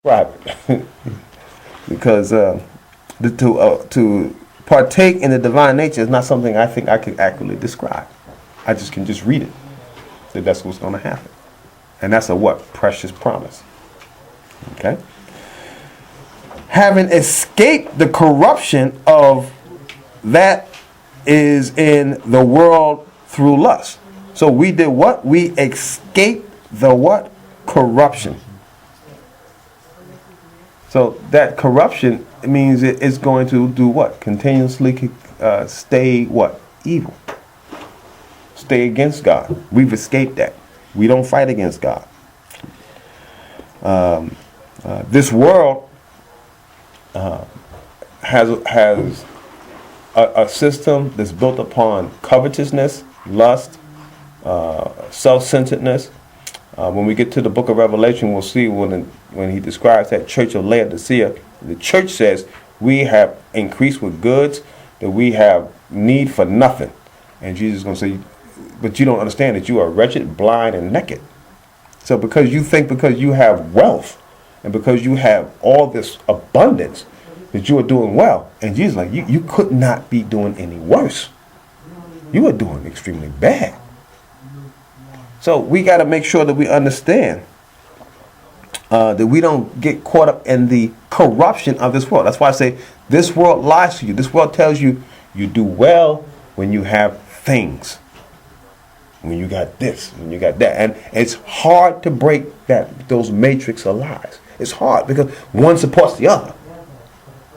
Right. Because to partake in the divine nature is not something I think I could accurately describe. I just can just read it. That's what's going to happen. And that's a what? Precious promise. Okay? Having escaped the corruption of that is in the world through lust. So we did what? We escaped the what? Corruption. So that corruption means it's going to do what? Continuously stay what? Evil. Stay against God. We've escaped that. We don't fight against God. This world has a system that's built upon covetousness, lust, self-centeredness. When we get to the book of Revelation, we'll see when he describes that church of Laodicea, the church says, we have increased with goods, that we have need for nothing. And Jesus is going to say, but you don't understand that you are wretched, blind, and naked. So because you have wealth, and because you have all this abundance, that you are doing well. And Jesus is like, you could not be doing any worse. You are doing extremely bad. So we got to make sure that we understand that we don't get caught up in the corruption of this world. That's why I say this world lies to you. This world tells you you do well when you have things. When you got this, when you got that. And it's hard to break those matrix of lies. It's hard because one supports the other.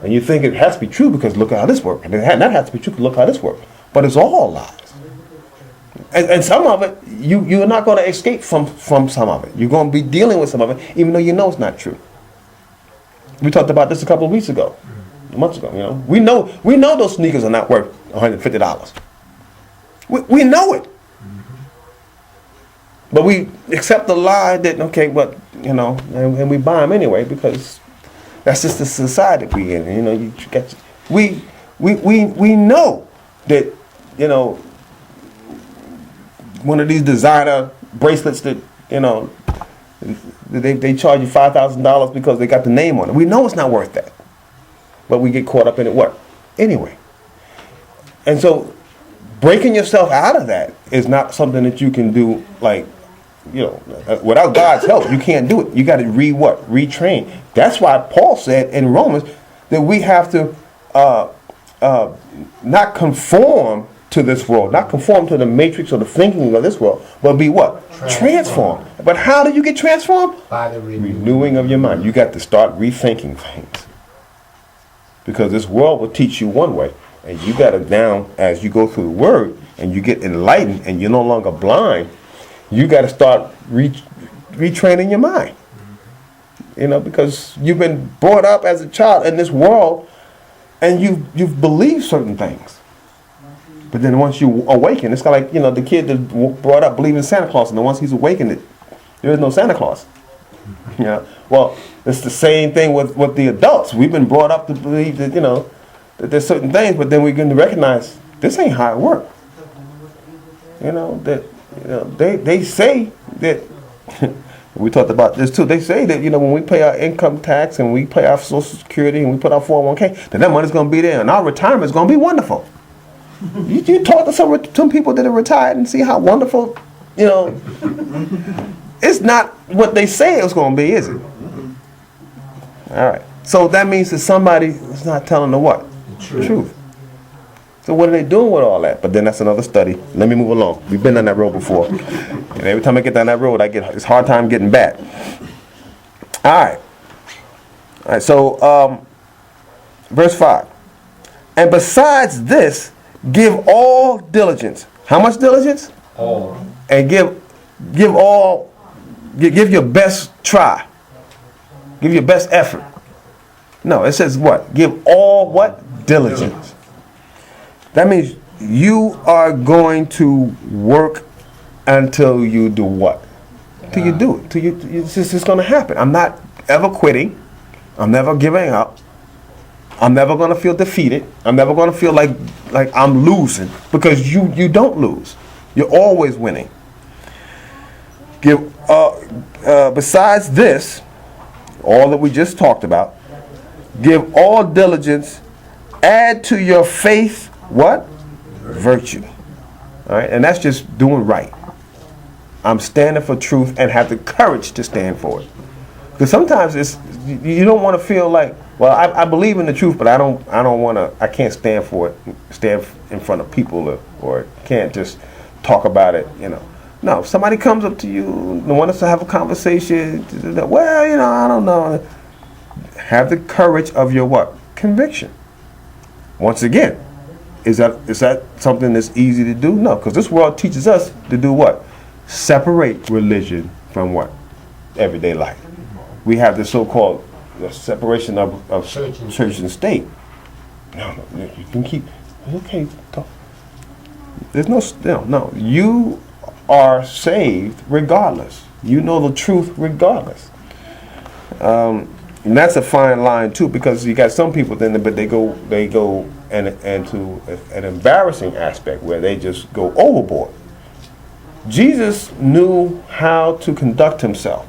And you think it has to be true because look how this works. And that has to be true because look how this works. But it's all lies. And some of it, you're not going to escape from some of it. You're going to be dealing with some of it, even though you know it's not true. We talked about this a couple of weeks ago, months ago. We know those sneakers are not worth $150. We know it, but we accept the lie that and we buy them anyway because that's just the society we in. We know that one of these designer bracelets that they charge you $5,000 because they got the name on it. We know it's not worth that, but we get caught up in it anyway. And so breaking yourself out of that is not something that you can do without God's help. You can't do it. You got to retrain. That's why Paul said in Romans that we have to not conform to this world, not conform to the matrix or the thinking of this world, but be what? Transformed. But how do you get transformed? By the renewing of your mind. You got to start rethinking things. Because this world will teach you one way, and you got to now, as you go through the Word, and you get enlightened, and you're no longer blind, you got to start retraining your mind. Because you've been brought up as a child in this world, and you've believed certain things. But then once you awaken, it's kind of like, the kid that brought up believing Santa Claus, and then once he's awakened, there is no Santa Claus. Well, it's the same thing with the adults. We've been brought up to believe that, that there's certain things, but then we're going to recognize this ain't how it works. They say that, we talked about this too, they say that, when we pay our income tax and we pay our Social Security and we put our 401k, that money's going to be there and our retirement's going to be wonderful. You talk to some people that are retired and see how wonderful, it's not what they say it's going to be, is it? All right. So that means that somebody is not telling the what? Truth. So what are they doing with all that? But then that's another study. Let me move along. We've been down that road before. And every time I get down that road, it's hard time getting back. All right. So, verse 5. And besides this, give all diligence. How much diligence? All. And give your best try. Give your best effort. No, it says what? Give all what? Diligence. That means you are going to work until you do what? Till you do it. It's just going to happen. I'm not ever quitting. I'm never giving up. I'm never going to feel defeated. I'm never going to feel like I'm losing, because you don't lose. You're always winning. Besides this, all that we just talked about. Give all diligence. Add to your faith what? Virtue. All right, and that's just doing right. I'm standing for truth and have the courage to stand for it. Because sometimes you don't want to feel like, well, I believe in the truth, but I can't stand for it, stand in front of people, or can't just talk about it, No, if somebody comes up to you and wants us to have a conversation, well, I don't know. Have the courage of your what? Conviction. Once again, is that something that's easy to do? No, because this world teaches us to do what? Separate religion from what? Everyday life. We have the so-called separation of church and state. No, you can keep. Okay, talk. There's no. You are saved regardless. You know the truth regardless. And that's a fine line too, because you got some people then, but they go and to an embarrassing aspect where they just go overboard. Jesus knew how to conduct himself.